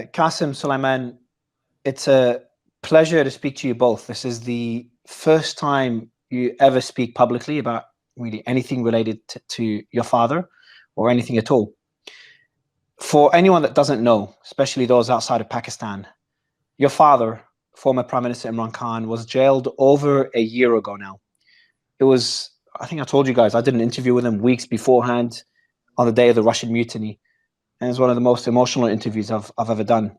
Qasim, Sulaiman, it's a pleasure to speak to you both. This is the first time you ever speak publicly about really anything related to your father or anything at all. For anyone that doesn't know, especially those outside of Pakistan, your father, former Prime Minister Imran Khan, was jailed over a year ago now. It was, I think I told you guys, I did an interview with him weeks beforehand on the day of the Russian mutiny. And it's one of the most emotional interviews I've ever done.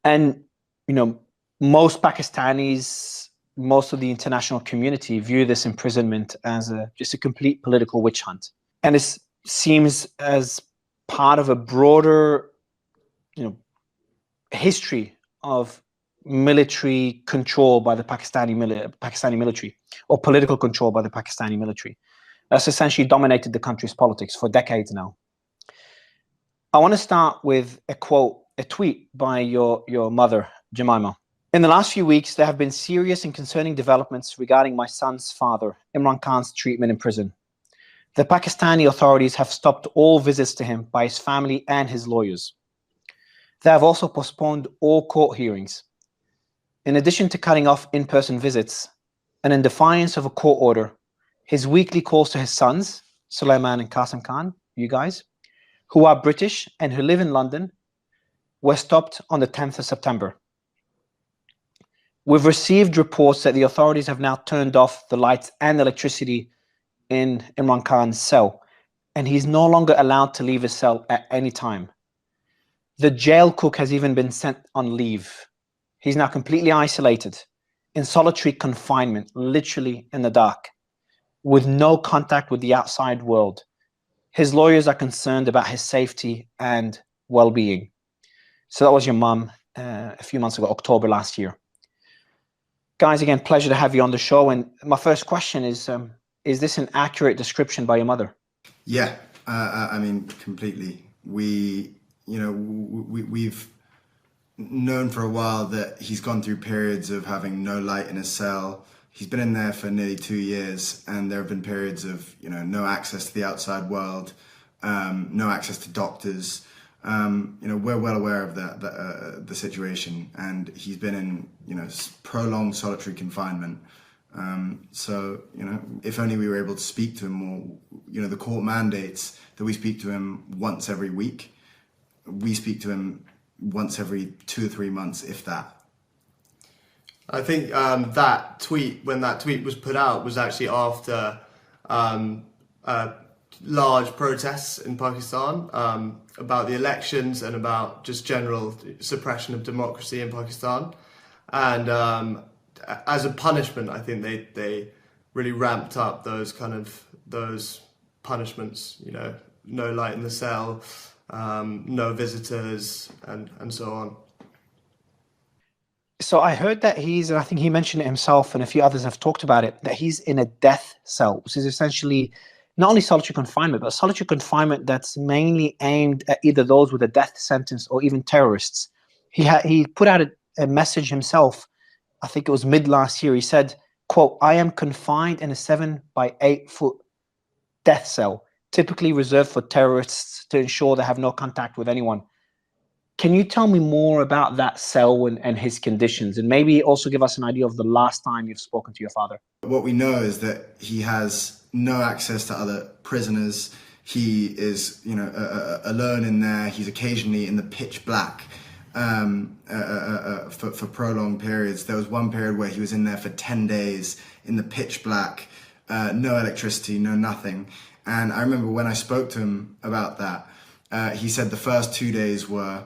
And, you know, most Pakistanis, most of the international community view this imprisonment as just a complete political witch hunt. And it seems as part of a broader, history of military control by the Pakistani military, or political control by the Pakistani military. That's essentially dominated the country's politics for decades now. I want to start with a quote, a tweet by your mother, Jemima. In the last few weeks, there have been serious and concerning developments regarding my son's father, Imran Khan's treatment in prison. The Pakistani authorities have stopped all visits to him by his family and his lawyers. They have also postponed all court hearings. In addition to cutting off in-person visits, and in defiance of a court order, his weekly calls to his sons, Sulaiman and Qasim Khan, you guys, who are British and who live in London, were stopped on the 10th of September. We've received reports that the authorities have now turned off the lights and electricity in Imran Khan's cell, and he's no longer allowed to leave his cell at any time. The jail cook has even been sent on leave. He's now completely isolated, in solitary confinement, literally in the dark, with no contact with the outside world. His lawyers are concerned about his safety and well-being. So that was your mum a few months ago, October last year. Guys, again, pleasure to have you on the show. And my first question is this an accurate description by your mother? Yeah, I mean, completely. We've known for a while that he's gone through periods of having no light in his cell. He's been in there for nearly 2 years, and there have been periods of, no access to the outside world, no access to doctors. We're well aware of the situation, and he's been in, prolonged solitary confinement. So, if only we were able to speak to him more. The court mandates that we speak to him once every week. We speak to him once every 2 or 3 months, if that. I think when that tweet was put out, was actually after large protests in Pakistan about the elections and about just general suppression of democracy in Pakistan. And as a punishment, I think they really ramped up those punishments, no light in the cell, no visitors, and so on. So I heard that and I think he mentioned it himself, and a few others have talked about it, that he's in a death cell, which is essentially not only solitary confinement, but solitary confinement that's mainly aimed at either those with a death sentence or even terrorists. He put out a message himself, I think it was mid last year. He said, quote, "I am confined in a 7 by 8 foot death cell, typically reserved for terrorists to ensure they have no contact with anyone." Can you tell me more about that cell and his conditions, and maybe also give us an idea of the last time you've spoken to your father? What we know is that he has no access to other prisoners. He is, alone in there. He's occasionally in the pitch black for prolonged periods. There was one period where he was in there for 10 days in the pitch black, no electricity, no nothing. And I remember when I spoke to him about that, he said the first 2 days were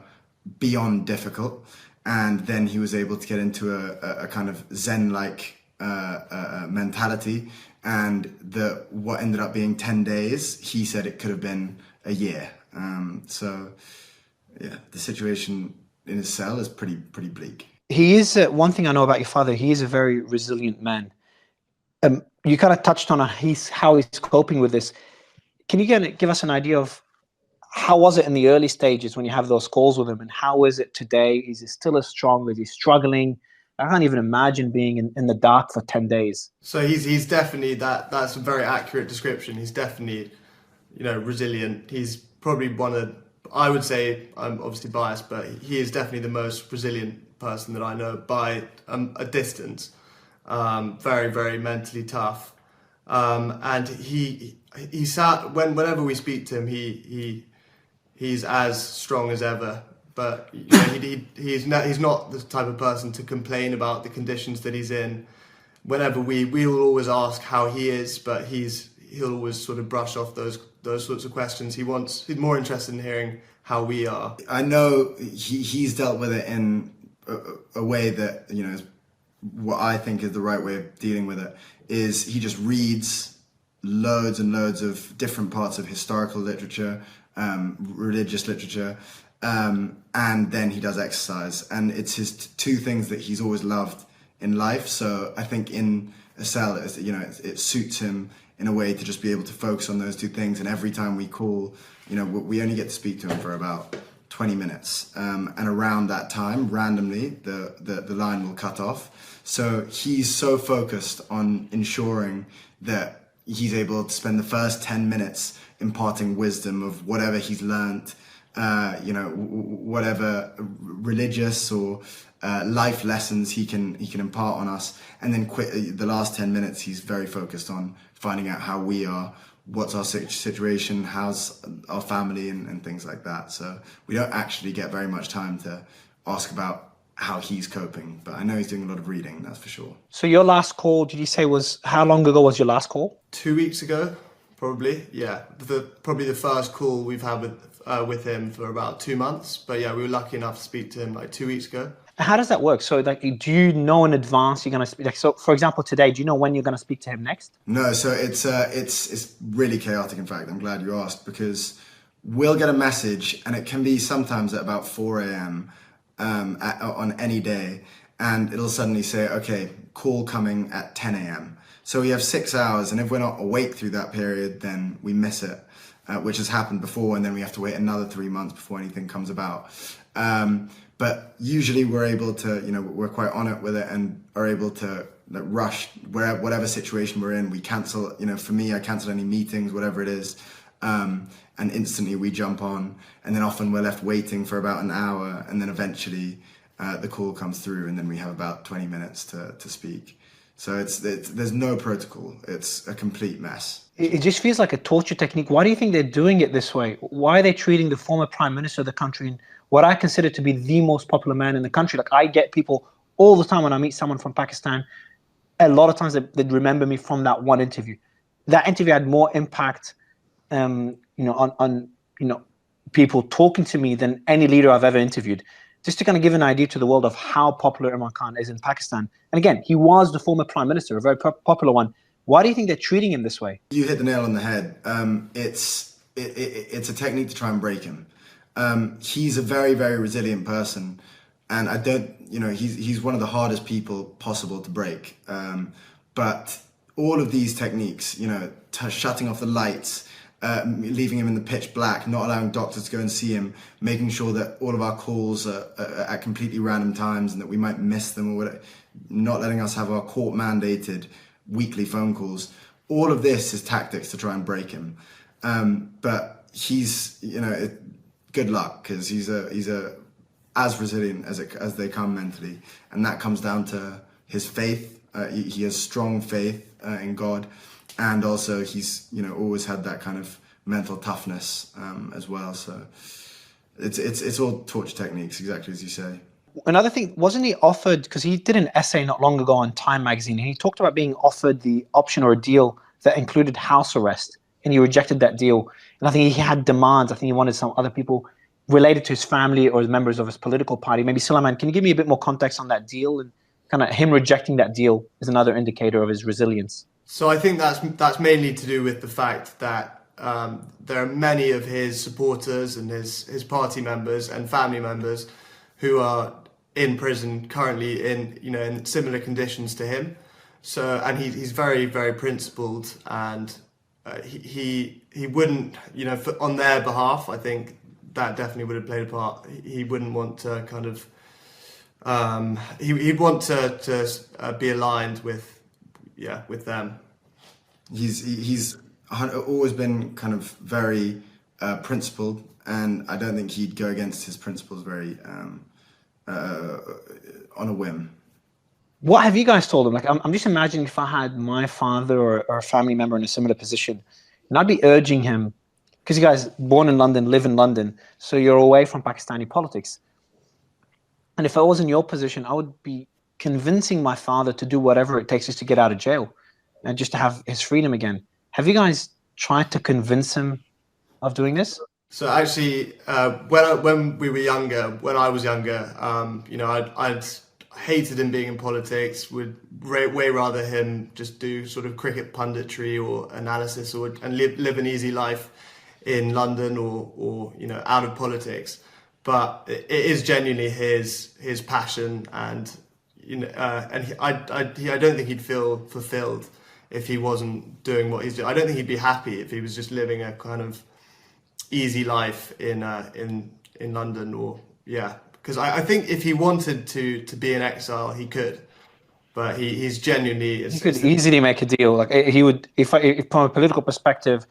beyond difficult, and then he was able to get into a kind of Zen-like mentality, and what ended up being 10 days, he said it could have been a year. So yeah, the situation in his cell is pretty bleak. He is, one thing I know about your father, he is a very resilient man. You kind of touched on how he's coping with this. Can you give us an idea of how was it in the early stages when you have those calls with him, and how is it today? Is he still as strong? Is he struggling? I can't even imagine being in the dark for 10 days. So he's definitely, that's a very accurate description. He's definitely, resilient. He's probably I would say, I'm obviously biased, but he is definitely the most resilient person that I know by a distance. Very, very mentally tough. And he sat, whenever we speak to him, he's as strong as ever. But you know, he's not the type of person to complain about the conditions that he's in. Whenever we will always ask how he is, but he'll always sort of brush off those sorts of questions. He's more interested in hearing how we are. I know he's dealt with it in a way that, you know, is what I think is the right way of dealing with it. Is he just reads loads and loads of different parts of historical literature, religious literature, and then he does exercise. And it's his two things that he's always loved in life. So I think in a cell, you know, it suits him in a way to just be able to focus on those two things. And every time we call, you know, we only get to speak to him for about 20 minutes. And around that time, randomly, the line will cut off. So he's so focused on ensuring that he's able to spend the first 10 minutes imparting wisdom of whatever he's learned, you know, whatever religious or life lessons he can impart on us, and then the last 10 minutes he's very focused on finding out how we are, what's our situation, how's our family, and things like that. So we don't actually get very much time to ask about how he's coping, but I know he's doing a lot of reading, that's for sure. So your last call, did you say, was how long ago was your last call? 2 weeks ago, probably. Yeah, probably the first call we've had with him for about 2 months. But yeah, we were lucky enough to speak to him like 2 weeks ago. How does that work? So, like, do you know in advance you're going to speak? Like, so, for example, today, do you know when you're going to speak to him next? No, so it's really chaotic. In fact, I'm glad you asked, because we'll get a message, and it can be sometimes at about 4 a.m. On any day, and it'll suddenly say, okay, call coming at 10 a.m. So we have 6 hours, and if we're not awake through that period, then we miss it, which has happened before, and then we have to wait another 3 months before anything comes about. But usually we're able to, you know, we're quite on it with it and are able to rush whatever situation we're in. We cancel, you know, for me, I cancel any meetings, whatever it is, and instantly we jump on. And then often we're left waiting for about an hour, and then eventually the call comes through, and then we have about 20 minutes to speak. So there's no protocol. It's a complete mess. It just feels like a torture technique. Why do you think they're doing it this way? Why are they treating the former prime minister of the country, and what I consider to be the most popular man in the country? Like, I get people all the time when I meet someone from Pakistan, a lot of times they'd remember me from that one interview. That interview had more impact, you know, on you know, people talking to me than any leader I've ever interviewed. Just to kind of give an idea to the world of how popular Imran Khan is in Pakistan. And again, he was the former prime minister, a very popular one. Why do you think they're treating him this way? You hit the nail on the head. It's a technique to try and break him. He's a very, very resilient person, and I don't, you know, he's one of the hardest people possible to break. But all of these techniques, you know, shutting off the lights, leaving him in the pitch black, not allowing doctors to go and see him, making sure that all of our calls are at completely random times and that we might miss them, or whatever, not letting us have our court mandated weekly phone calls. All of this is tactics to try and break him. But he's, you know, good luck, because he's as resilient as they come mentally, and that comes down to his faith. He has strong faith in God. And also he's, you know, always had that kind of mental toughness as well. So it's all torture techniques, exactly as you say. Another thing, wasn't he offered, because he did an essay not long ago on Time magazine, and he talked about being offered the option or a deal that included house arrest, and he rejected that deal. And I think he had demands. I think he wanted some other people related to his family or members of his political party. Maybe Sulaiman, can you give me a bit more context on that deal? And kind of him rejecting that deal is another indicator of his resilience. So I think that's mainly to do with the fact that there are many of his supporters and his party members and family members who are in prison currently in similar conditions to him. So, and he's very, very principled, and he wouldn't, you know, on their behalf, I think that definitely would have played a part. He wouldn't want to kind of he'd want to be aligned with them. He's always been kind of very principled, and I don't think he'd go against his principles very on a whim. What have you guys told him? Like, I'm just imagining if I had my father or a family member in a similar position, and I'd be urging him, because you guys born in London, live in London, so you're away from Pakistani politics. And if I was in your position, I would be convincing my father to do whatever it takes just to get out of jail and just to have his freedom again. Have you guys tried to convince him of doing this? So actually, when we were younger, when I was younger, you know, I'd hated him being in politics. Would way rather him just do sort of cricket punditry or analysis, and live an easy life in London or you know, out of politics. But it is genuinely his passion, and you know, and I don't think he'd feel fulfilled if he wasn't doing what he's doing. I don't think he'd be happy if he was just living a kind of easy life in London, or yeah, because I think if he wanted to be in exile, he could, but he's genuinely. He could easily make a deal. Like he would, if from a political perspective,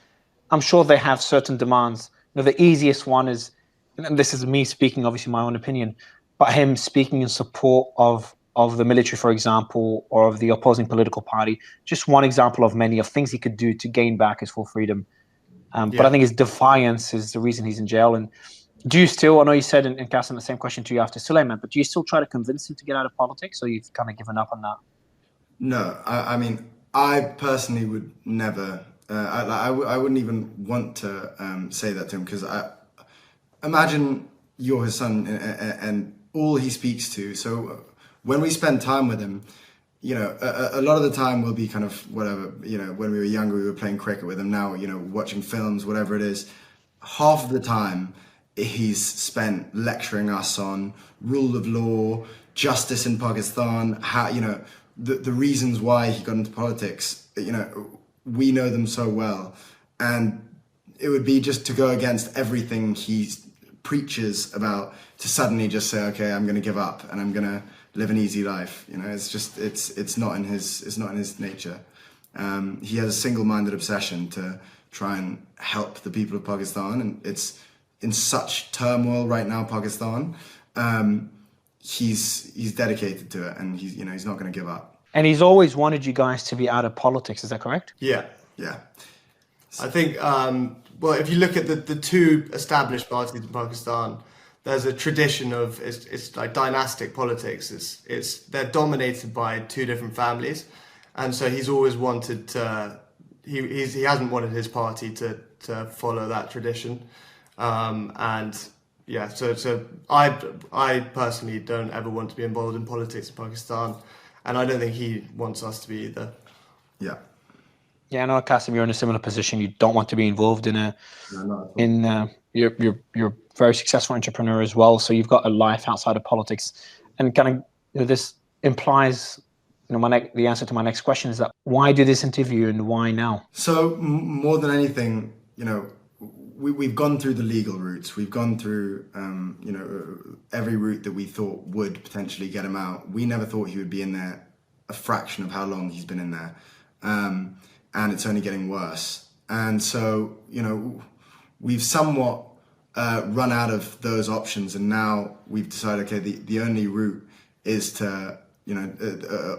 I'm sure they have certain demands. You know, the easiest one is, and this is me speaking, obviously my own opinion, but him speaking in support of the military, for example, or of the opposing political party. Just one example of many of things he could do to gain back his full freedom. But I think his defiance is the reason he's in jail. And do you still, I know you said in Qasim the same question to you after Suleiman, but do you still try to convince him to get out of politics, or you've kind of given up on that? No, I mean, I personally would never, I wouldn't even want to say that to him, because imagine you're his son and all he speaks to. So when we spend time with him, you know, a lot of the time we'll be kind of whatever, you know, when we were younger, we were playing cricket with him. Now, you know, watching films, whatever it is, half of the time he's spent lecturing us on rule of law, justice in Pakistan, how, you know, the reasons why he got into politics. You know, we know them so well. And it would be just to go against everything he preaches about, to suddenly just say, okay, I'm going to give up and I'm going to live an easy life. You know, it's just, it's not in his nature. He has a single-minded obsession to try and help the people of Pakistan, and it's in such turmoil right now, Pakistan. He's dedicated to it, and he's not going to give up. And he's always wanted you guys to be out of politics. Is that correct? Yeah. So, I think, well, if you look at the two established parties in Pakistan, there's a tradition of, it's like dynastic politics. They're dominated by two different families, and so he's always wanted to. He hasn't wanted his party to follow that tradition, and yeah. So I personally don't ever want to be involved in politics in Pakistan, and I don't think he wants us to be either. Yeah. Yeah, I know, Qasim, you're in a similar position. You don't want to be involved in you're a very successful entrepreneur as well, so you've got a life outside of politics, and kind of, you know, this implies, you know, the answer to my next question is that why do this interview and why now? So more than anything, you know, we've gone through the legal routes. We've gone through, you know, every route that we thought would potentially get him out. We never thought he would be in there a fraction of how long he's been in there. And it's only getting worse. And so, you know, we've somewhat run out of those options, and now we've decided, okay, the only route is to, you know,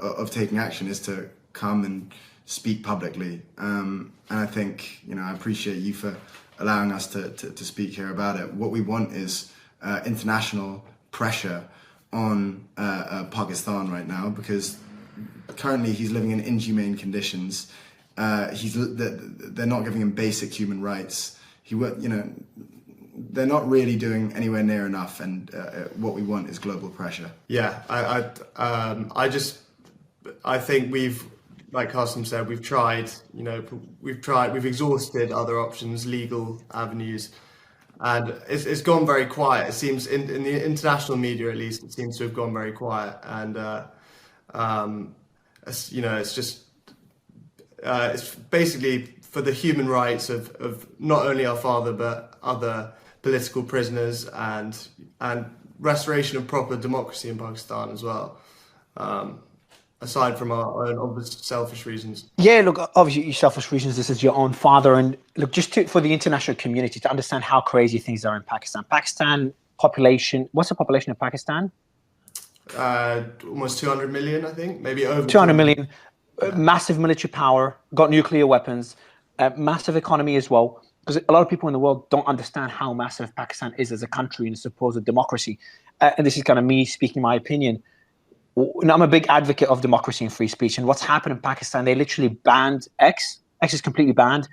of taking action is to come and speak publicly. And I think, you know, I appreciate you for allowing us to speak here about it. What we want is international pressure on Pakistan right now, because currently he's living in inhumane conditions. They're not giving him basic human rights. They're not really doing anywhere near enough, and what we want is global pressure. Yeah, I think we've, like Qasim said, we've tried. You know, we've exhausted other options, legal avenues, and it's gone very quiet. It seems in the international media, at least, it seems to have gone very quiet, and you know, it's just. It's basically for the human rights of not only our father but other political prisoners, and restoration of proper democracy in Pakistan as well. aside from our own obvious selfish reasons? Yeah, look, obviously, your selfish reasons, this is your own father. And look, for the international community to understand how crazy things are in Pakistan. Pakistan population, what's the population of Pakistan? Almost 200 million, I think, maybe over 200 million. Yeah. Massive military power, got nuclear weapons, massive economy as well. Because a lot of people in the world don't understand how massive Pakistan is as a country and a supposed democracy. And this is kind of me speaking my opinion. I'm a big advocate of democracy and free speech. And what's happened in Pakistan, they literally banned X. X is completely banned,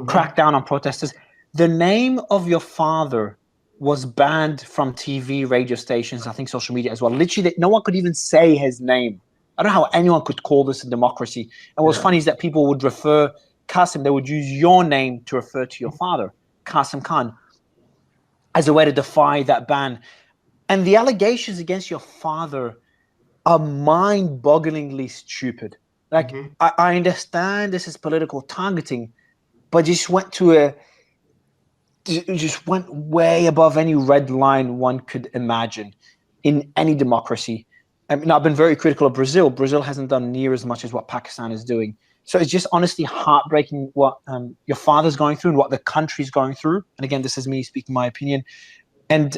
cracked down on protesters. The name of your father was banned from TV, radio stations, I think social media as well. Literally, no one could even say his name. I don't know how anyone could call this a democracy. And what's funny is that people would refer Qasim, they would use your name to refer to your father, Qasim Khan, as a way to defy that ban. And the allegations against your father are mind-bogglingly stupid. Like, I understand this is political targeting, but just went way above any red line one could imagine in any democracy. I mean, I've been very critical of Brazil. Brazil hasn't done near as much as what Pakistan is doing. So it's just honestly heartbreaking what your father's going through and what the country's going through. And again, this is me speaking my opinion. And,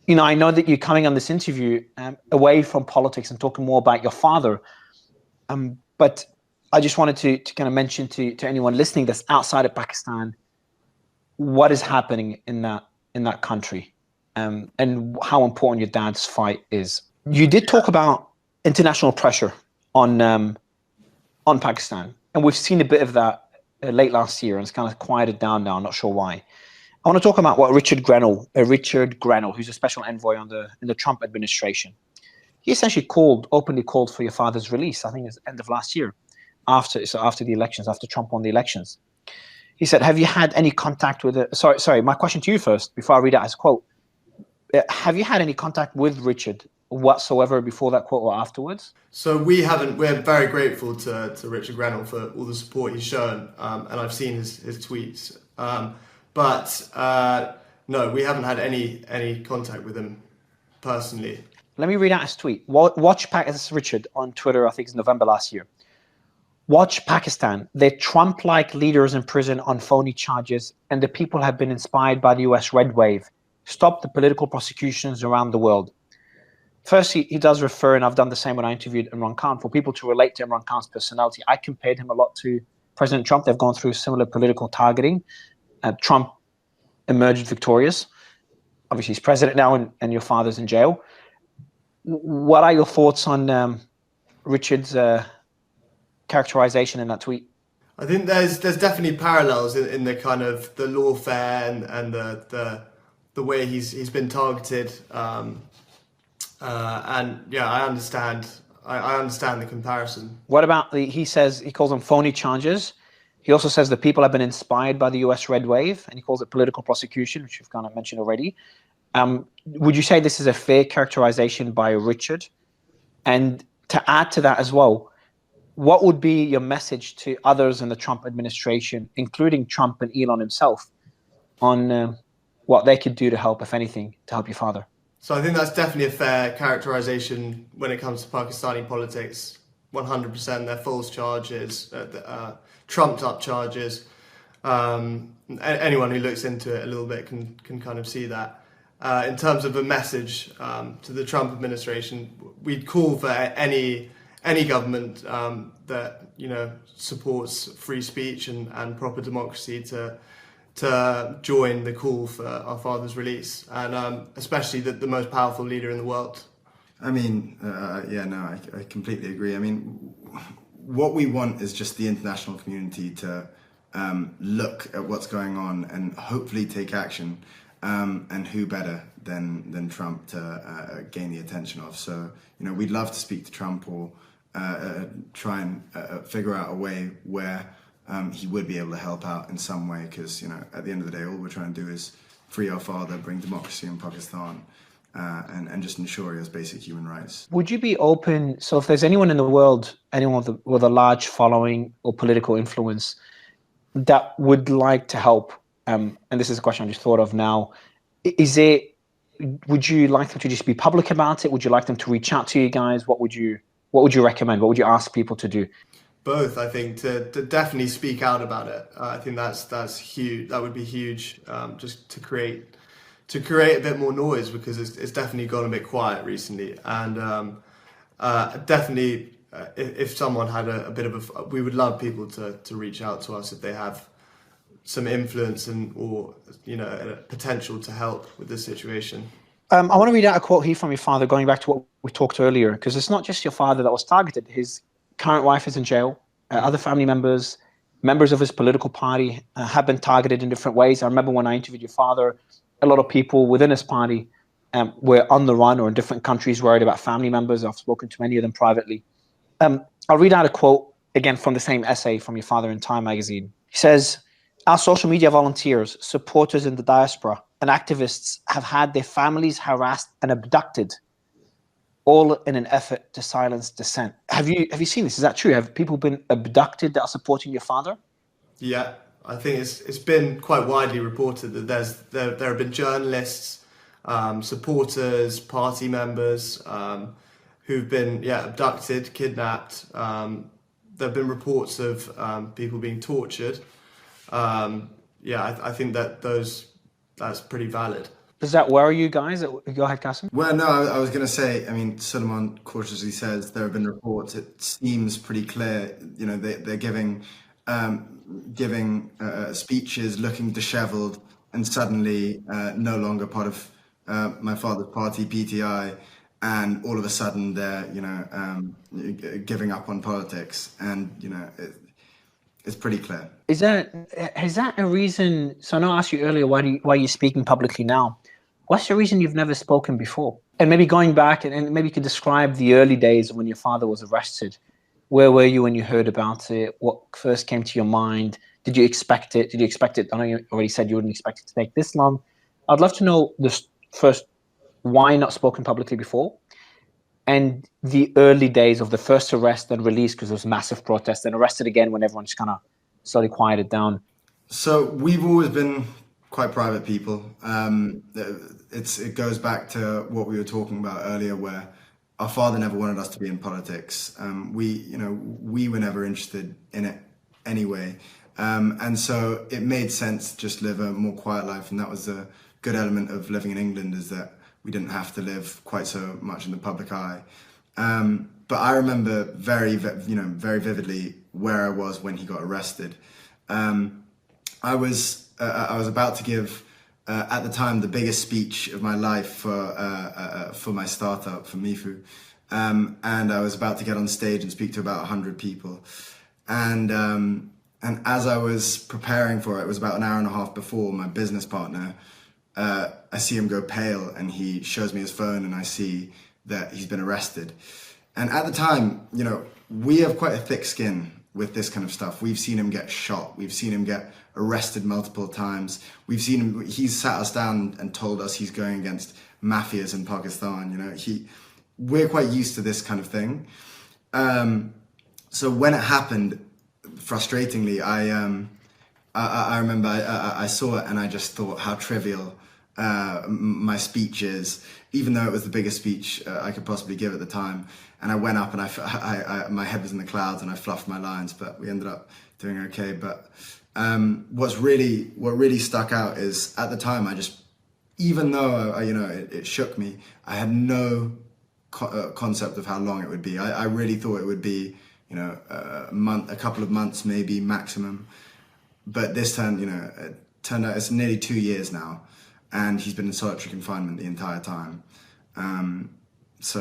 you know, I know that you're coming on this interview away from politics and talking more about your father. But I just wanted to kind of mention to anyone listening that's outside of Pakistan, what is happening in that country and how important your dad's fight is. You did talk about international pressure on Pakistan. And we've seen a bit of that late last year, and it's kind of quieted down now. I'm not sure why. I want to talk about what Richard Grenell, who's a special envoy in the Trump administration. He essentially openly called for your father's release. I think it's the end of last year, after the elections, after Trump won the elections. He said, "Have you had any contact with it?" Sorry. My question to you first, before I read out his quote: have you had any contact with Richard whatsoever before that quote or afterwards? So we haven't. We're very grateful to Richard Grenell for all the support he's shown, and I've seen his tweets. But no, we haven't had any contact with him personally. Let me read out his tweet. This is Richard on Twitter. I think it's November last year. Watch Pakistan. They're Trump-like leaders in prison on phony charges, and the people have been inspired by the US red wave. Stop the political prosecutions around the world. First, he does refer, and I've done the same when I interviewed Imran Khan, for people to relate to Imran Khan's personality. I compared him a lot to President Trump. They've gone through similar political targeting. Trump emerged victorious. Obviously, he's president now, and your father's in jail. What are your thoughts on Richard's characterization in that tweet? I think there's definitely parallels in the kind of the lawfare and the way he's been targeted. And yeah, I understand the comparison. What about he calls them phony charges. He also says that people have been inspired by the US red wave, and he calls it political prosecution, which you've kind of mentioned already. Would you say this is a fair characterization by Richard? And to add to that as well, what would be your message to others in the Trump administration, including Trump and Elon himself, on what they could do to help, if anything, to help your father? So I think that's definitely a fair characterization when it comes to Pakistani politics. 100%, they're false charges, trumped up charges. Anyone who looks into it a little bit can kind of see that. In terms of a message to the Trump administration, we'd call for any government that supports free speech and proper democracy to join the call for our father's release, and especially the most powerful leader in the world. I mean, I completely agree. I mean, what we want is just the international community to look at what's going on and hopefully take action. And who better than Trump to gain the attention of? So, we'd love to speak to Trump or try and figure out a way where he would be able to help out in some way, because at the end of the day, all we're trying to do is free our father, bring democracy in Pakistan, and just ensure he has basic human rights. Would you be open? So if there's anyone in the world, anyone with a large following or political influence that would like to help, and this is a question I just thought of now, would you like them to just be public about it? Would you like them to reach out to you guys? What would you What would you recommend? What would you ask people to do? Both, I think, to definitely speak out about it. I think that's huge. That would be huge, just to create a bit more noise, because it's definitely gone a bit quiet recently. And definitely, if someone had a bit of we would love people to reach out to us if they have some influence or a potential to help with this situation. I want to read out a quote here from your father, going back to what we talked earlier, because it's not just your father that was targeted. His current wife is in jail. Other family members of his political party have been targeted in different ways. I remember when I interviewed your father, a lot of people within his party were on the run or in different countries worried about family members. I've spoken to many of them privately. I'll read out a quote again from the same essay from your father in Time magazine. He says, "Our social media volunteers, supporters in the diaspora, and activists have had their families harassed and abducted, all in an effort to silence dissent." Have you seen this? Is that true? Have people been abducted that are supporting your father? Yeah, I think it's been quite widely reported that there have been journalists, supporters, party members who've been abducted, kidnapped. There have been reports of people being tortured. I think that's pretty valid. Does that worry you guys? Go ahead, Qasim. Well, no, I was going to say, I mean, Suleiman cautiously says there have been reports. It seems pretty clear, they're giving speeches looking disheveled and suddenly no longer part of my father's party, PTI, and all of a sudden they're, giving up on politics, and, it's pretty clear. Is that a reason? So I know I asked you earlier, why are you speaking publicly now? What's the reason you've never spoken before? And maybe going back and maybe you could describe the early days when your father was arrested. Where were you when you heard about it? What first came to your mind? Did you expect it? I know you already said you wouldn't expect it to take this long. I'd love to know this first, why not spoken publicly before? And the early days of the first arrest and release, because there was massive protests, and arrested again when everyone just kind of slowly quieted down. So we've always been quite private people. It goes back to what we were talking about earlier, where our father never wanted us to be in politics. We were never interested in it anyway. And so it made sense to just live a more quiet life. And that was a good element of living in England, is that we didn't have to live quite so much in the public eye. But I remember very vividly where I was when he got arrested. I was about to give, at the time, the biggest speech of my life for my startup, for Mifu. And I was about to get on stage and speak to about 100 people. And as I was preparing for it, it was about an hour and a half before, my business partner, I see him go pale, and he shows me his phone, and I see that he's been arrested. And at the time, we have quite a thick skin with this kind of stuff. We've seen him get shot. We've seen him get arrested multiple times. We've seen him, he's sat us down and told us he's going against mafias in Pakistan. We're quite used to this kind of thing. So when it happened, frustratingly, I remember I saw it, and I just thought how trivial my speech is, even though it was the biggest speech I could possibly give at the time. And I went up, and I my head was in the clouds, and I fluffed my lines, but we ended up doing okay. But what really stuck out is, at the time, even though it shook me, I had no concept of how long it would be. I really thought it would be a couple of months maybe maximum. But this time, it turned out it's nearly 2 years now, and he's been in solitary confinement the entire time. It's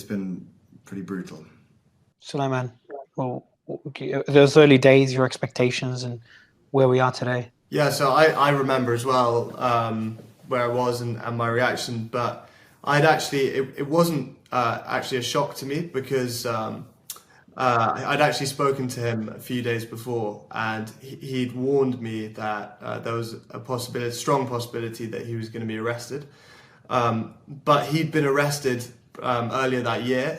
been pretty brutal. Sulaiman, well, those early days, your expectations, and where we are today. Yeah, so I remember as well where I was and my reaction, but it wasn't actually a shock to me, because I'd actually spoken to him a few days before, and he'd warned me that there was a strong possibility that he was going to be arrested. But he'd been arrested earlier that year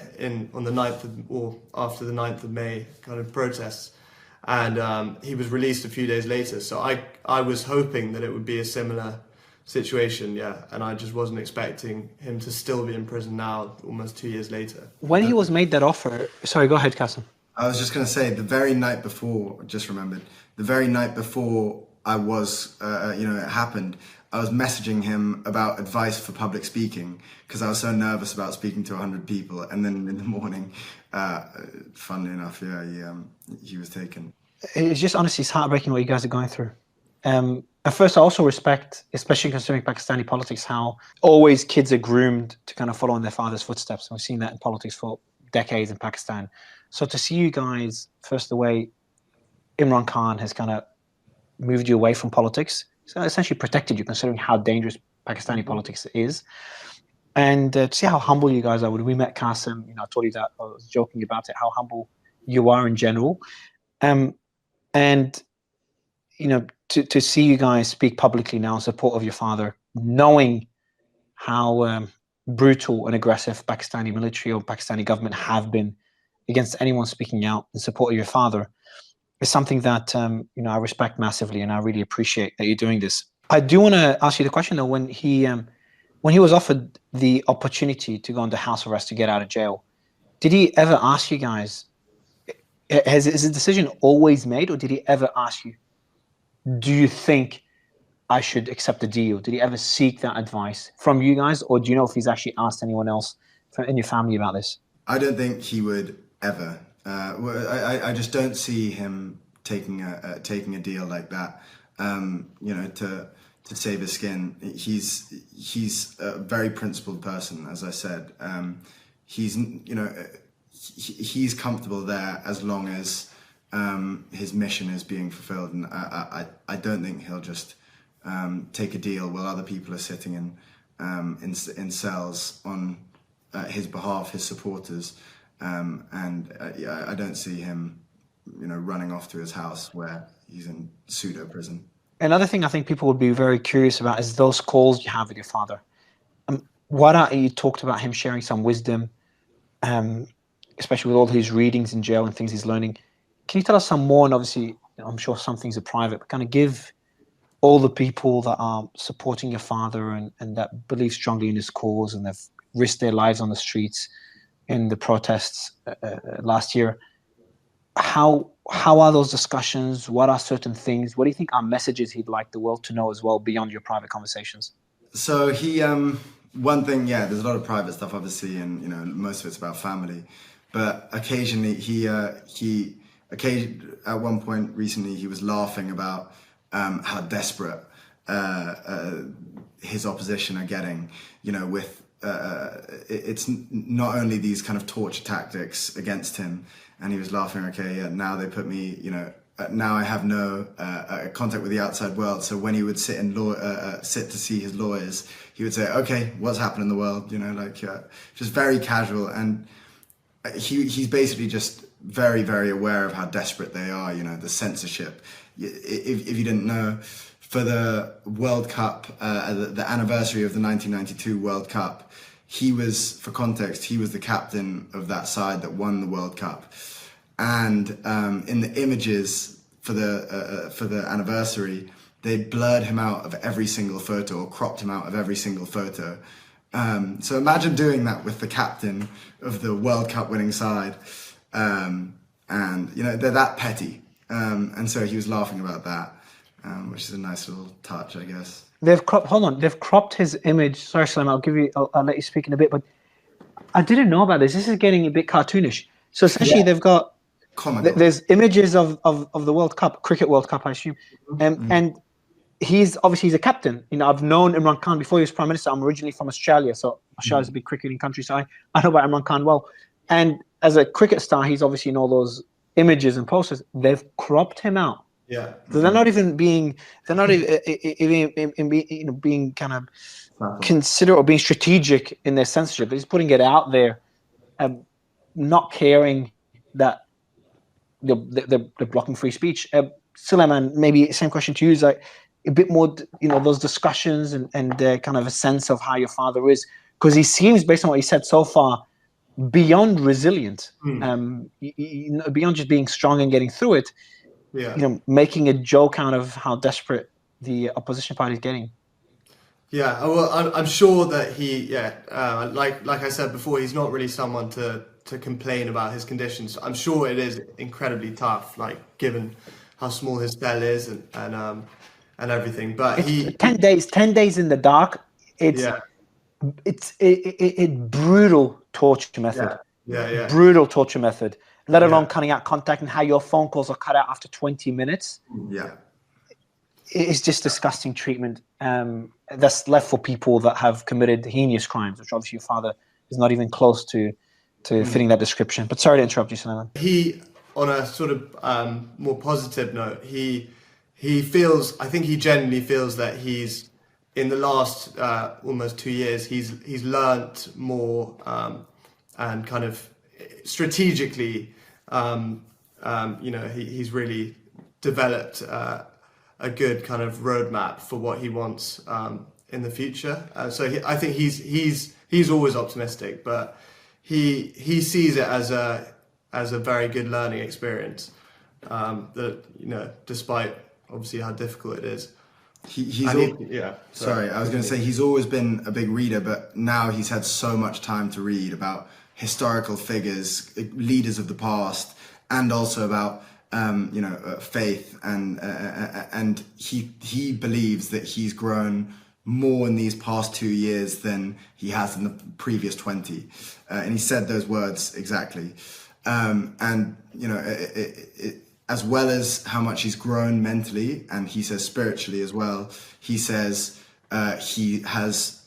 on the 9th or after the 9th of May kind of protests, and he was released a few days later. So I was hoping that it would be a similar situation, yeah. And I just wasn't expecting him to still be in prison now, almost 2 years later. When he was made that offer, sorry, go ahead, Qasim. I was just going to say, the very night before, just remembered, the very night before I was, it happened, I was messaging him about advice for public speaking because I was so nervous about speaking to 100 people. And then in the morning, funnily enough, he was taken. It's just, honestly, it's heartbreaking what you guys are going through. At first, I also respect, especially considering Pakistani politics, how always kids are groomed to kind of follow in their father's footsteps. And we've seen that in politics for decades in Pakistan. So to see you guys, first, the way Imran Khan has kind of moved you away from politics, so essentially protected you, considering how dangerous Pakistani politics is. And to see how humble you guys are. When we met Qasim, I told you that, I was joking about it, how humble you are in general. And to see you guys speak publicly now in support of your father, knowing how brutal and aggressive Pakistani military or Pakistani government have been against anyone speaking out in support of your father, is something that I respect massively, and I really appreciate that you're doing this. I do want to ask you the question though. When he was offered the opportunity to go under house arrest to get out of jail, did he ever ask you guys? Is the decision always made, or did he ever ask you, do you think I should accept the deal? Did he ever seek that advice from you guys, or do you know if he's actually asked anyone else in your family about this? I don't think he would ever. I just don't see him taking a deal like that. To save his skin. He's a very principled person, as I said. He's comfortable there as long as his mission is being fulfilled, and I don't think he'll just take a deal while other people are sitting in cells on his behalf, his supporters, I don't see him running off to his house where he's in pseudo prison. Another thing I think people would be very curious about is those calls you have with your father. You talked about him sharing some wisdom, especially with all his readings in jail and things he's learning. Can you tell us some more? And obviously, I'm sure some things are private, but kind of give all the people that are supporting your father and that believe strongly in his cause and have risked their lives on the streets in the protests last year. How are those discussions? What are certain things? What do you think are messages he'd like the world to know as well beyond your private conversations? So he, one thing, there's a lot of private stuff, obviously, and most of it's about family. But occasionally, at one point recently, he was laughing about how desperate his opposition are getting. With it's not only these kind of torture tactics against him. And he was laughing, now they put me, now I have no contact with the outside world. So when he would sit to see his lawyers, he would say, okay, what's happened in the world? Just very casual. And he's basically just very, very aware of how desperate they are, the censorship. If you didn't know, for the World Cup, the anniversary of the 1992 World Cup, for context, he was the captain of that side that won the World Cup. And in the images for the anniversary, they blurred him out of every single photo or cropped him out of every single photo. So imagine doing that with the captain of the World Cup winning side. And they're that petty. And so he was laughing about that, which is a nice little touch, I guess. They've cropped his image. Sorry, Salim, I'll let you speak in a bit, but I didn't know about this. This is getting a bit cartoonish. So essentially they've got, there's images of the World Cup, Cricket World Cup, I assume. And he's a captain. I've known Imran Khan before he was Prime Minister. I'm originally from Australia, so Australia's a big cricketing country, so I know about Imran Khan well. And as a cricket star, he's obviously in all those images and posters. They've cropped him out. Yeah. So they're not even being kind of considerate or being strategic in their censorship. They're just putting it out there, not caring that they're blocking free speech. Suleiman, maybe same question to you, is like a bit more, those discussions and kind of a sense of how your father is, because he seems, based on what he said so far, beyond resilient, beyond just being strong and getting through it. Making a joke out of how desperate the opposition party is getting. Yeah, well, I'm sure that like I said before, he's not really someone to complain about his conditions. I'm sure it is incredibly tough, like given how small his cell is and everything. But It's 10 days in the dark. yeah, It's brutal torture method. yeah. Brutal torture method. Let alone Yeah. cutting out contact and how your phone calls are cut out after 20 minutes. Yeah. It's just disgusting treatment that's left for people that have committed heinous crimes, which obviously your father is not even close to fitting that description. But sorry to interrupt you, Sulaiman. He, on a sort of more positive note, he feels, I think he genuinely feels that he's, in the last almost 2 years, he's learnt more and kind of strategically, he's really developed a good kind of roadmap for what he wants in the future. So I think he's always optimistic, but he sees it as a very good learning experience. That despite obviously how difficult it is. Sorry, I was going to say he's always been a big reader, but now he's had so much time to read about historical figures, leaders of the past, and also about faith, and he believes that he's grown more in these past 2 years than he has in the previous 20, and he said those words exactly. As well as how much he's grown mentally, and he says spiritually as well, he says he has,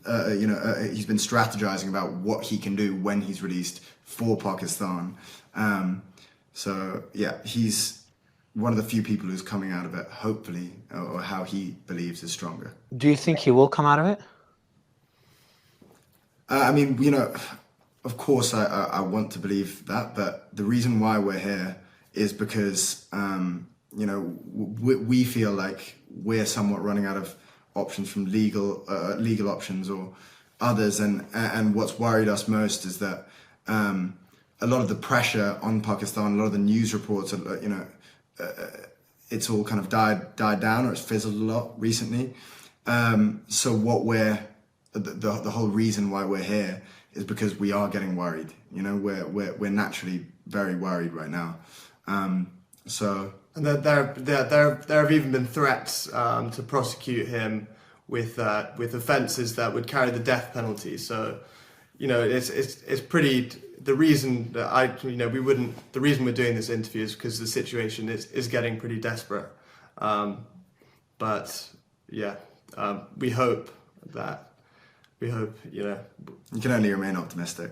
he's been strategizing about what he can do when he's released for Pakistan. So yeah, he's one of the few people who's coming out of it, hopefully, or how he believes is stronger. Do you think he will come out of it? Of course I want to believe that, but the reason why we're here is because, we feel like we're somewhat running out of options from legal options or others. And what's worried us most is that a lot of the pressure on Pakistan, a lot of the news reports, it's all kind of died down, or it's fizzled a lot recently. So the whole reason why we're here is because we are getting worried. We're naturally very worried right now. And there have even been threats to prosecute him with offences that would carry the death penalty. So, it's pretty. The reason that the reason we're doing this interview is because the situation is getting pretty desperate. We hope. You can only remain optimistic.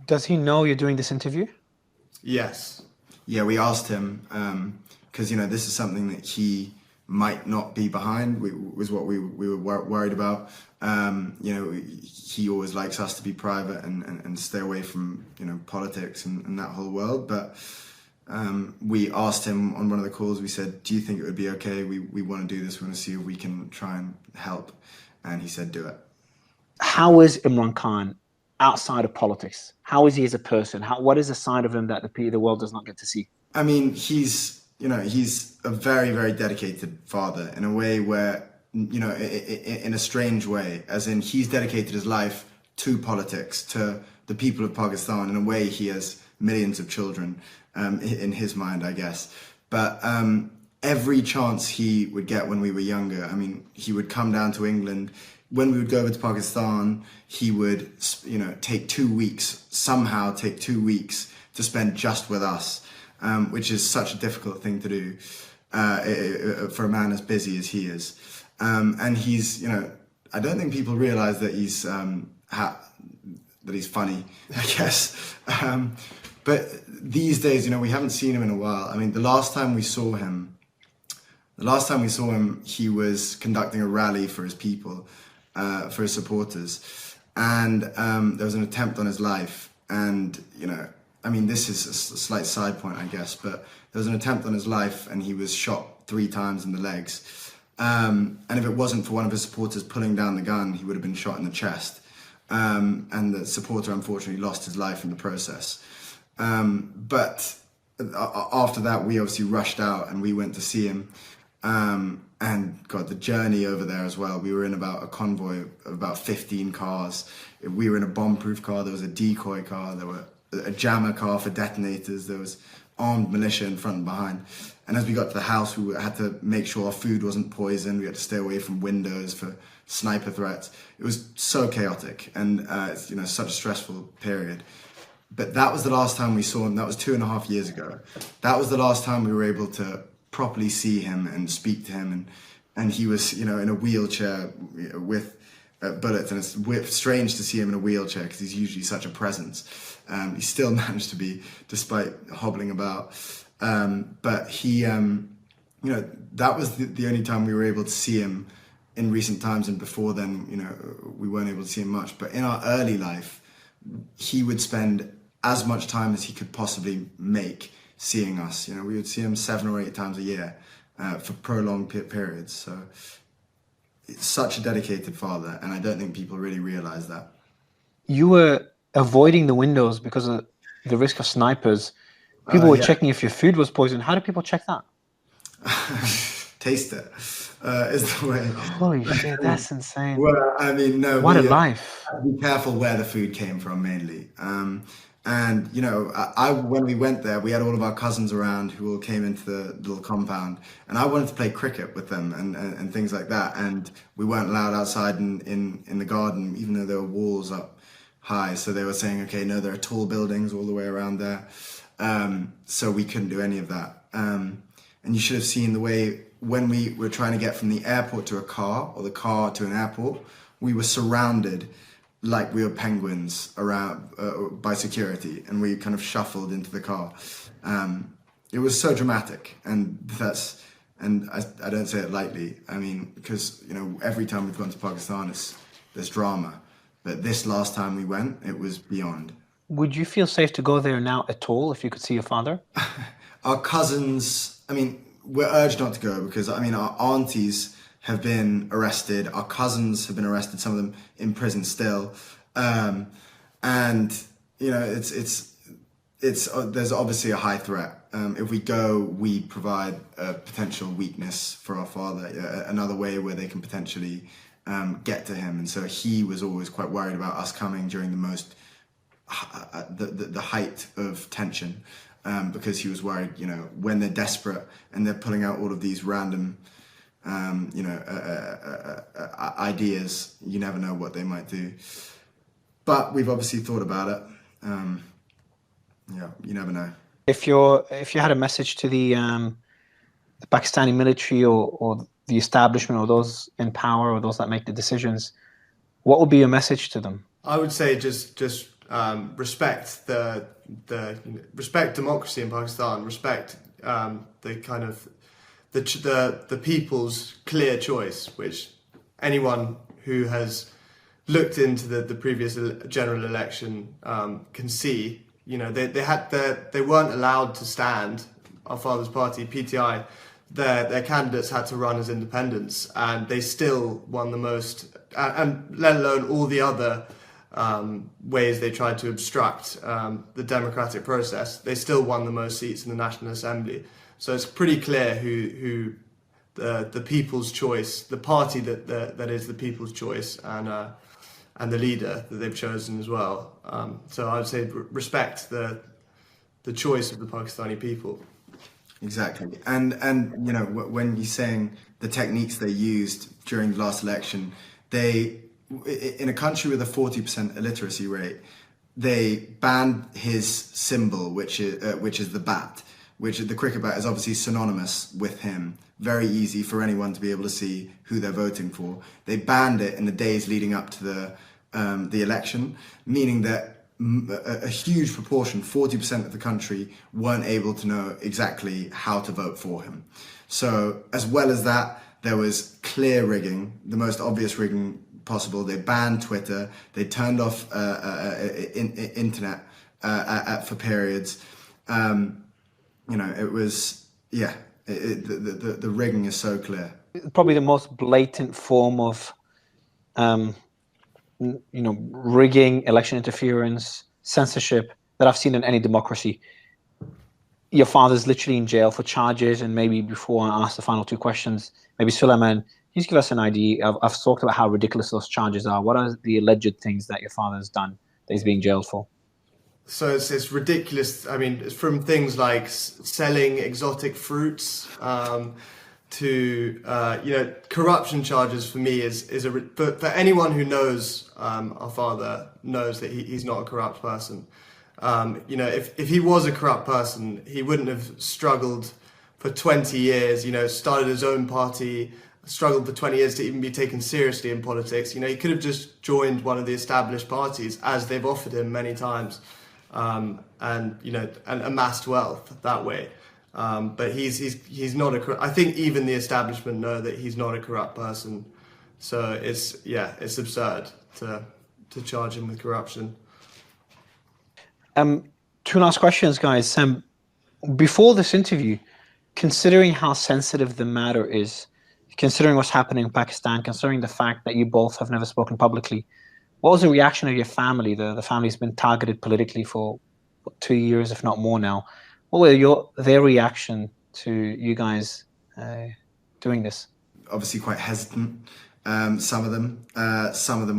Does he know you're doing this interview? Yes. Yeah, we asked him because this is something that he might not be behind. Was what we were worried about. He always likes us to be private and stay away from politics and that whole world. But we asked him on one of the calls. We said, "Do you think it would be okay? We want to do this. We want to see if we can try and help." And he said, "Do it." How is Imran Khan outside of politics? How is he as a person? What is the side of him that the world does not get to see? I mean, he's a very, very dedicated father in a way where, in a strange way, as in he's dedicated his life to politics, to the people of Pakistan. In a way, he has millions of children in his mind, I guess. But every chance he would get when we were younger, he would come down to England. When we would go over to Pakistan, he would, take 2 weeks, somehow take 2 weeks to spend just with us, which is such a difficult thing to do for a man as busy as he is. And he's, I don't think people realize that he's funny, I guess. But these days, we haven't seen him in a while. The last time we saw him, he was conducting a rally for his people. For his supporters, and there was an attempt on his life, and this is a slight side point, I guess, but there was an attempt on his life and he was shot 3 times in the legs, and if it wasn't for one of his supporters pulling down the gun, he would have been shot in the chest, and the supporter unfortunately lost his life in the process. But after that we obviously rushed out and we went to see him, And God, the journey over there as well. We were in about a convoy of about 15 cars. We were in a bomb-proof car. There was a decoy car. There were a jammer car for detonators. There was armed militia in front and behind. And as we got to the house, we had to make sure our food wasn't poisoned. We had to stay away from windows for sniper threats. It was so chaotic, and it's, you know, such a stressful period. But that was the last time we saw him. That was 2.5 years ago. That was the last time we were able to properly see him and speak to him, and he was, you know, in a wheelchair with bullets, and it's strange to see him in a wheelchair because he's usually such a presence. He still managed to be, despite hobbling about. But he, you know, that was the only time we were able to see him in recent times, and before then, you know, we weren't able to see him much. But in our early life, he would spend as much time as he could possibly make seeing us. You know, we would see him 7 or 8 times a year for prolonged periods. So it's such a dedicated father, and I don't think people really realize that. You were avoiding the windows because of the risk of snipers. People were checking if your food was poisoned. How do people check that? Taste it is the way. Holy shit, that's insane. Well, I mean, no. What a life. Be careful where the food came from, mainly. And, you know, when we went there, we had all of our cousins around who all came into the little compound, and I wanted to play cricket with them and things like that. And we weren't allowed outside in the garden, even though there were walls up high. So they were saying, okay, no, there are tall buildings all the way around there. So we couldn't do any of that. And you should have seen the way when we were trying to get from the airport to a car, or the car to an airport, we were surrounded like we were penguins around by security, and we kind of shuffled into the car. It was so dramatic, and I don't say it lightly. I mean, because, you know, every time we've gone to Pakistan, there's drama, but this last time we went, it was beyond. Would you feel safe to go there now at all if you could see your father? Our cousins, I mean, we're urged not to go because, I mean, our aunties have been arrested. Our cousins have been arrested, some of them in prison still. And, you know, it's there's obviously a high threat. If we go, we provide a potential weakness for our father, another way where they can potentially get to him. And so he was always quite worried about us coming during the height of tension, because he was worried, you know, when they're desperate and they're pulling out all of these random ideas, you never know what they might do. But we've obviously thought about it. Yeah, you never know. If you had a message to the Pakistani military or the establishment, or those in power, or those that make the decisions, what would be your message to them? I would say just respect respect democracy in Pakistan, respect the kind of the people's clear choice, which anyone who has looked into the previous general election can see. You know, they weren't allowed to stand. Our father's party, PTI, their candidates had to run as independents, and they still won the most, and let alone all the other ways they tried to obstruct the democratic process. They still won the most seats in the National Assembly. So it's pretty clear who the people's choice, the party that is the people's choice, and the leader that they've chosen as well. So I would say respect the choice of the Pakistani people. Exactly. And you know, when you're saying the techniques they used during the last election, in a country with a 40% illiteracy rate, they banned his symbol, which is the bat, which the cricket bat is obviously synonymous with him. Very easy for anyone to be able to see who they're voting for. They banned it in the days leading up to the election, meaning that a huge proportion, 40% of the country, weren't able to know exactly how to vote for him. So as well as that, there was clear rigging, the most obvious rigging possible. They banned Twitter. They turned off internet for periods. You know, it was, yeah, the rigging is so clear. Probably the most blatant form of, you know, rigging, election interference, censorship that I've seen in any democracy. your father's literally in jail for charges, and maybe before I ask the final two questions, maybe Suleiman, can you just give us an idea? I've talked about how ridiculous those charges are. What are the alleged things that your father has done that he's being jailed for? So it's ridiculous. I mean, it's from things like selling exotic fruits to corruption charges. For me, for anyone who knows our father knows that he's not a corrupt person. If he was a corrupt person, he wouldn't have struggled for 20 years. Started his own party, struggled for 20 years to even be taken seriously in politics. He could have just joined one of the established parties, as they've offered him many times. And amassed wealth that way. But he's not I think even the establishment know that he's not a corrupt person. So it's absurd to charge him with corruption. Two last questions, guys. Before this interview, considering how sensitive the matter is, considering what's happening in Pakistan, considering the fact that you both have never spoken publicly, what was the reaction of your family? The family's been targeted politically for 2 years, if not more now. What were their reaction to you guys doing this? Obviously quite hesitant. Some of them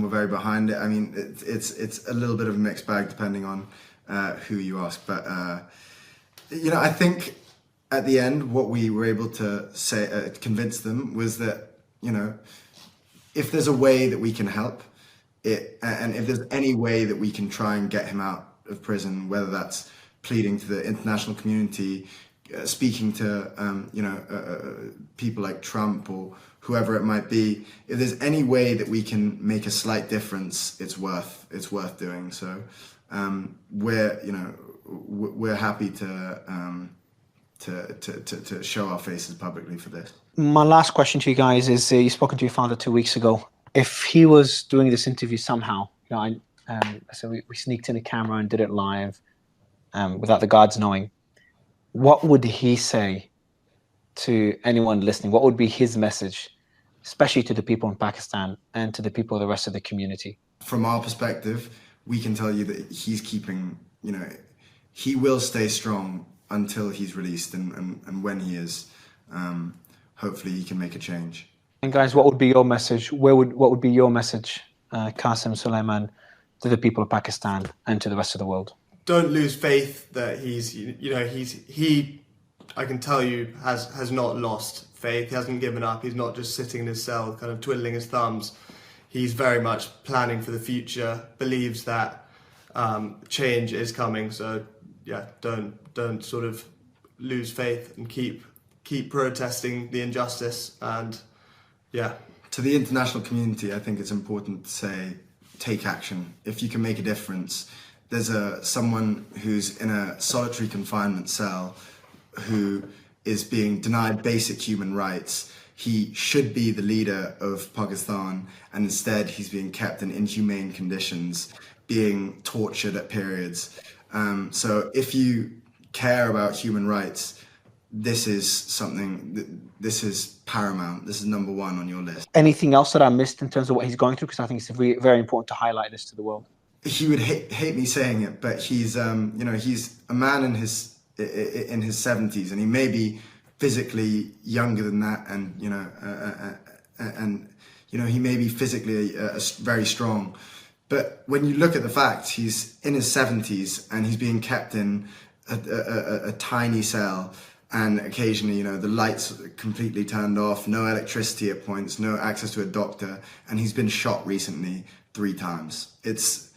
were very behind it. I mean, it's a little bit of a mixed bag depending on who you ask. But I think at the end, what we were able to say, convince them, was that if there's a way that we can help, and if there's any way that we can try and get him out of prison, whether that's pleading to the international community, speaking to people like Trump or whoever it might be, if there's any way that we can make a slight difference, it's worth doing. So we're happy to show our faces publicly for this. My last question to you guys is: you've spoken to your father 2 weeks ago. If he was doing this interview somehow, so we sneaked in a camera and did it live without the guards knowing, what would he say to anyone listening? What would be his message, especially to the people in Pakistan and to the people of the rest of the community? From our perspective, we can tell you that he's keeping, he will stay strong until he's released, and when he is, hopefully he can make a change. And guys, what would be your message? What would be your message, Qasim, Suleiman, to the people of Pakistan and to the rest of the world? Don't lose faith that I can tell you, has not lost faith. He hasn't given up. He's not just sitting in his cell, kind of twiddling his thumbs. He's very much planning for the future, believes that change is coming. So don't sort of lose faith and keep protesting the injustice. And to the international community, I think it's important to say, take action. If you can make a difference, there's someone who's in a solitary confinement cell who is being denied basic human rights. He should be the leader of Pakistan, and instead he's being kept in inhumane conditions, being tortured at periods. So if you care about human rights, this is paramount. This is number one on your list. Anything else that I missed in terms of what he's going through? Because I think it's very, very important to highlight this to the world. He would hate me saying it, but he's he's a man in his 70s, and he may be physically younger than that, and he may be physically very strong. But when you look at the facts, he's in his 70s and he's being kept in a tiny cell. And occasionally, the lights are completely turned off, no electricity at points, no access to a doctor, and he's been shot recently 3 times. It's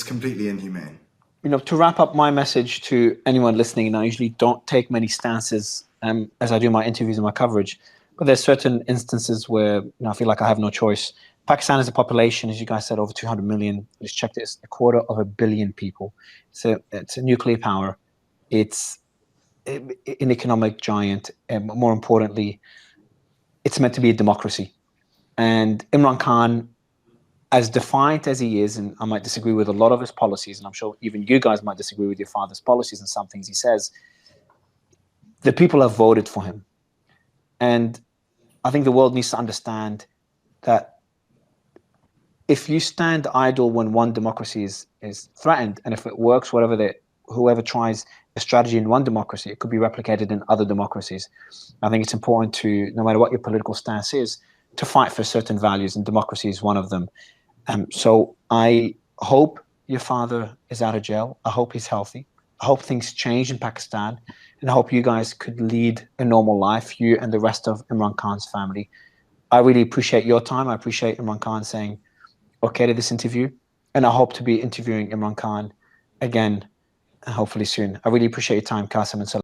completely inhumane. To wrap up my message to anyone listening, and I usually don't take many stances as I do my interviews and my coverage, but there's certain instances where I feel like I have no choice. Pakistan is a population, as you guys said, over 200 million. I just checked it, it's 250 million people. So it's a nuclear power. It's an economic giant, and more importantly, it's meant to be a democracy. And Imran Khan, as defiant as he is, and I might disagree with a lot of his policies, and I'm sure even you guys might disagree with your father's policies and some things he says, the people have voted for him. And I think the world needs to understand that if you stand idle when one democracy is threatened, and if it works, whoever tries strategy in one democracy, it could be replicated in other democracies. I think it's important to, no matter what your political stance is, to fight for certain values, and democracy is one of them. So I hope your father is out of jail. I hope he's healthy. I hope things change in Pakistan, and I hope you guys could lead a normal life, you and the rest of Imran Khan's family. I really appreciate your time. I appreciate Imran Khan saying okay to this interview, and I hope to be interviewing Imran Khan again hopefully soon. I really appreciate your time, Qasim and Salah.